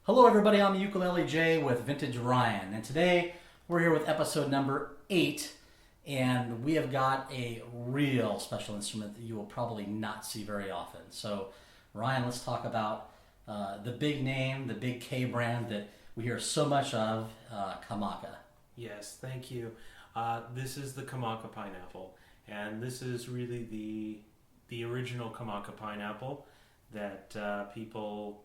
Hello everybody, I'm Ukulele J with Vintage Ryan, and today we're here with episode number 8, and we have got a real special instrument that you will probably not see very often. So Ryan, let's talk about the big name, the big K brand that we hear so much of, Kamaka. Yes, thank you. This is the Kamaka Pineapple, and this is really the original Kamaka Pineapple that people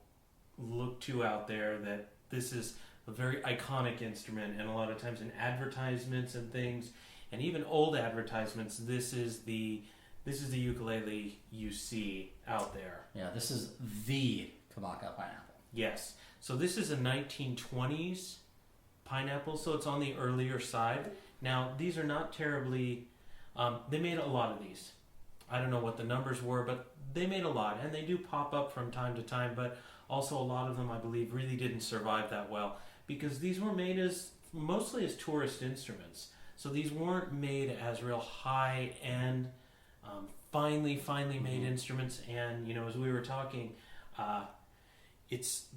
look to out there. That this is a very iconic instrument, and a lot of times in advertisements and things, and even old advertisements, this is the ukulele you see out there. Yeah, this is the Kamaka Pineapple. Yes. So this is a 1920s pineapple, so it's on the earlier side. Now, these are not terribly... they made a lot of these. I don't know what the numbers were, but they made a lot, and they do pop up from time to time, but also a lot of them, I believe, really didn't survive that well, because these were made mostly as tourist instruments. So these weren't made as real high-end, finely made instruments, and, as we were talking...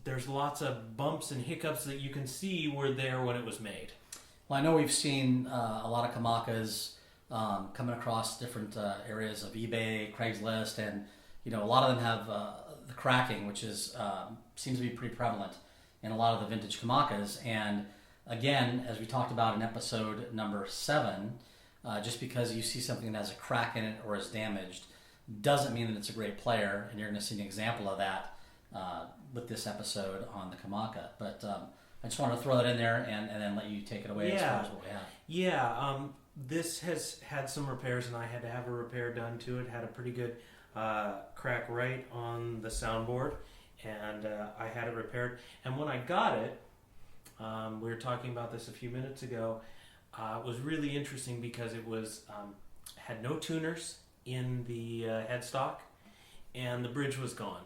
there's lots of bumps and hiccups that you can see were there when it was made. Well, I know we've seen a lot of Kamakas coming across different areas of eBay, Craigslist, and a lot of them have the cracking, which is seems to be pretty prevalent in a lot of the vintage Kamakas. And again, as we talked about in episode number 7, just because you see something that has a crack in it or is damaged doesn't mean that it's a great player, and you're going to see an example of that with this episode on the Kamaka. But I just wanted to throw that in there and then let you take it away as far as what we have. Yeah, this has had some repairs, and I had to have a repair done to it. Had a pretty good crack right on the soundboard, and I had it repaired. And when I got it, we were talking about this a few minutes ago, it was really interesting because it was had no tuners in the headstock, and the bridge was gone.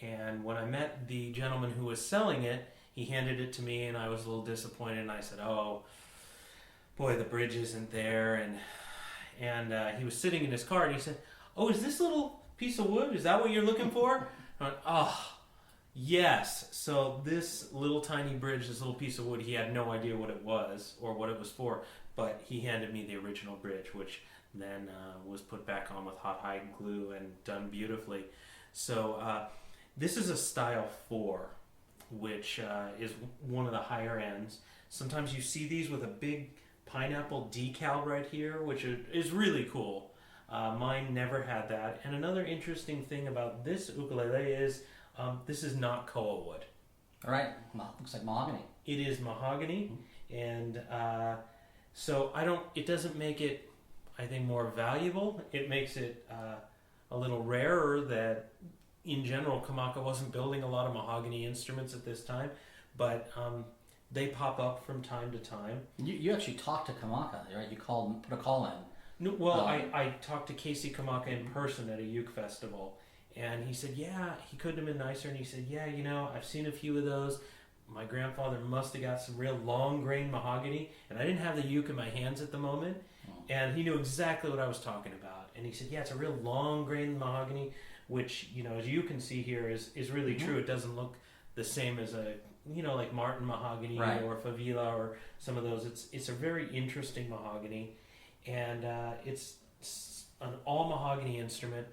And when I met the gentleman who was selling it, he handed it to me, and I was a little disappointed, and I said, "Oh, boy, the bridge isn't there." And he was sitting in his car, and he said, "Oh, is this little piece of wood, is that what you're looking for?" I went, "Oh, yes." So this little tiny bridge, this little piece of wood, he had no idea what it was or what it was for, but he handed me the original bridge, which then was put back on with hot hide glue and done beautifully. So this is a style 4, which is one of the higher ends. Sometimes you see these with a big pineapple decal right here, which is really cool. Mine never had that. And another interesting thing about this ukulele is this is not koa wood. All right, looks like mahogany. It is mahogany, and so it doesn't make it, I think, more valuable. It makes it a little rarer that, in general, Kamaka wasn't building a lot of mahogany instruments at this time, but they pop up from time to time. You actually talked to Kamaka, right? You put a call in. No, well, I talked to Casey Kamaka in person at a uke festival, and he said, yeah, he couldn't have been nicer, and he said, yeah, I've seen a few of those. My grandfather must have got some real long-grain mahogany, and I didn't have the uke in my hands at the moment, and he knew exactly what I was talking about. And he said, yeah, it's a real long-grain mahogany, which, as you can see here, is really true. It doesn't look the same as a, like Martin mahogany, right, or Favila or some of those. It's a very interesting mahogany, and it's an all mahogany instrument.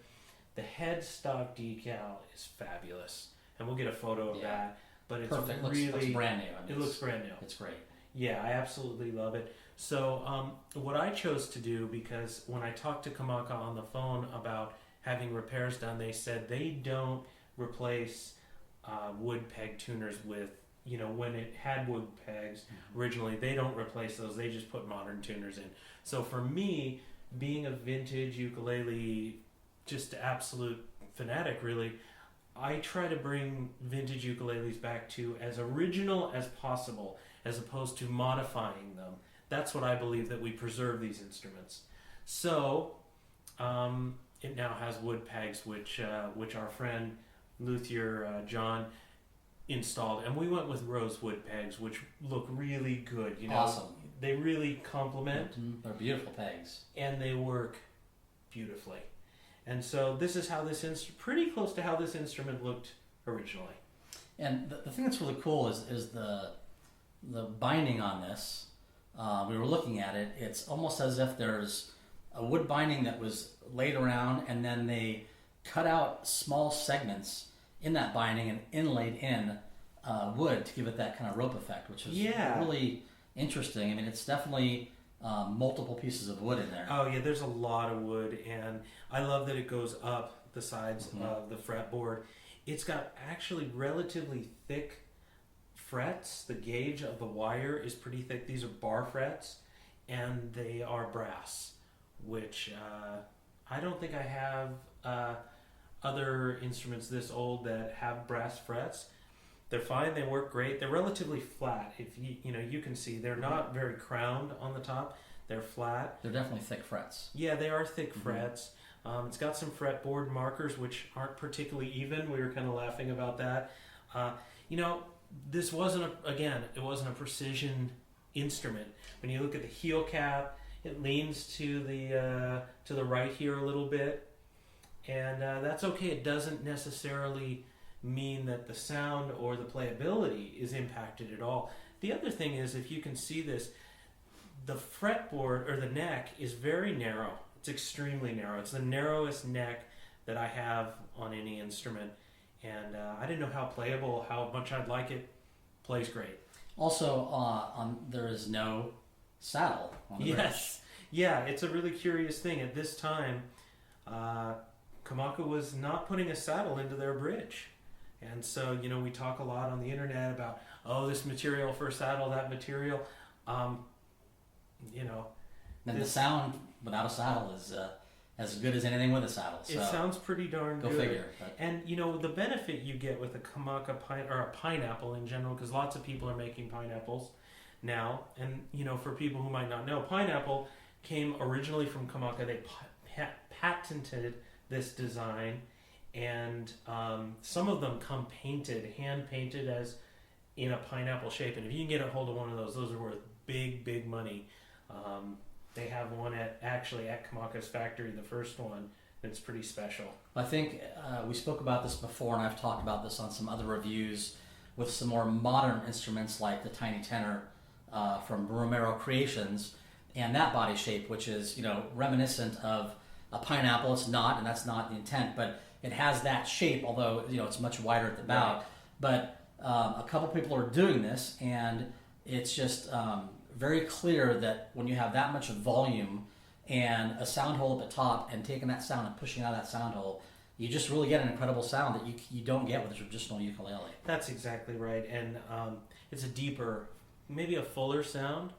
The headstock decal is fabulous, and we'll get a photo of that. But it's perfect. Really, looks brand new. It looks brand new. It's great. Yeah, I absolutely love it. So what I chose to do, because when I talked to Kamaka on the phone about having repairs done, they said they don't replace wood peg tuners with, when it had wood pegs originally, they don't replace those. They just put modern tuners in. So for me, being a vintage ukulele, just absolute fanatic, really, I try to bring vintage ukuleles back to as original as possible, as opposed to modifying them. That's what I believe, that we preserve these instruments. So it now has wood pegs, which our friend luthier John installed, and we went with rosewood pegs, which look really good. Awesome. They really complement. They're beautiful pegs, and they work beautifully. And so this is how pretty close to how this instrument looked originally. And the thing that's really cool is the binding on this. We were looking at it. It's almost as if there's a wood binding that was laid around, and then they cut out small segments in that binding and inlaid in wood to give it that kind of rope effect, which is really interesting. I mean, it's definitely multiple pieces of wood in there. Oh yeah, there's a lot of wood, and I love that it goes up the sides of the fretboard. It's got actually relatively thick frets. The gauge of the wire is pretty thick. These are bar frets, and they are brass, which I don't think I have other instruments this old that have brass frets. They're fine. They work great. They're relatively flat. If you can see they're not very crowned on the top. They're flat. They're definitely thick frets. Yeah, they are thick frets. It's got some fretboard markers which aren't particularly even. We were kind of laughing about that. This wasn't a precision instrument. When you look at the heel cap, it leans to the right here a little bit, and that's okay. It doesn't necessarily mean that the sound or the playability is impacted at all. The other thing is, if you can see this, the fretboard or the neck is very narrow. It's extremely narrow. It's the narrowest neck that I have on any instrument, and I didn't know how much I'd like it. Plays great. Also, there is no saddle on the bridge. Yeah, it's a really curious thing. At this time, Kamaka was not putting a saddle into their bridge. And so, we talk a lot on the internet about, this material for a saddle, that material. And the sound without a saddle is as good as anything with a saddle. So it sounds pretty darn good. Go figure. But. And, the benefit you get with a Kamaka or a pineapple in general, because lots of people are making pineapples now. And, for people who might not know, pineapple came originally from Kamaka. They patented this design, and some of them come hand painted as in a pineapple shape. And if you can get a hold of one of those are worth big money. They have one at Kamaka's factory, the first one. It's pretty special. I think we spoke about this before, and I've talked about this on some other reviews with some more modern instruments like the Tiny Tenor from Romero Creations, and that body shape, which is reminiscent of a pineapple. It's not, and that's not the intent, but it has that shape, although it's much wider at the bow. Right. But a couple people are doing this, and it's just very clear that when you have that much volume and a sound hole at the top, and taking that sound and pushing out of that sound hole, you just really get an incredible sound that you don't get with a traditional ukulele. That's exactly right, and it's a deeper, maybe a fuller sound,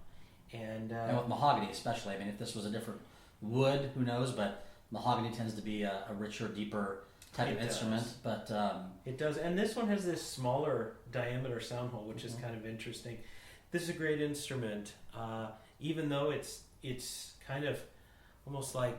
and with mahogany especially. I mean, if this was a different wood, who knows? But mahogany tends to be a richer, deeper type of instrument. But it does, and this one has this smaller diameter sound hole, which is kind of interesting. This is a great instrument, even though it's kind of almost like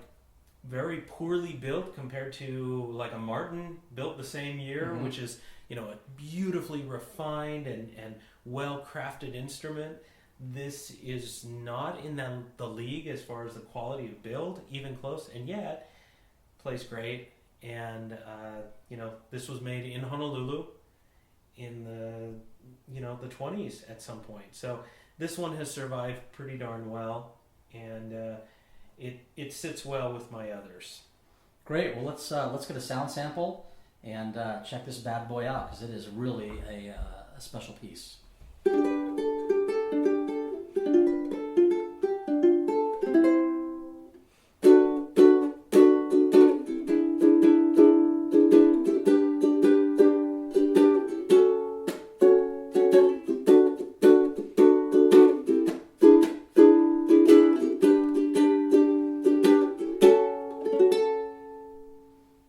very poorly built compared to like a Martin built the same year, which is a beautifully refined and well crafted instrument. This is not in the league as far as the quality of build, even close, and yet plays great. And this was made in Honolulu in the 20s at some point. So this one has survived pretty darn well, and it sits well with my others. Great. Well, let's get a sound sample and check this bad boy out, because it is really a special piece.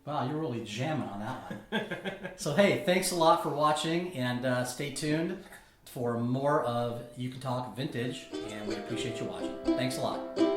Wow, you're really jamming on that one. So hey, thanks a lot for watching, and stay tuned for more of Uke'n Talk Vintage, and we appreciate you watching. Thanks a lot.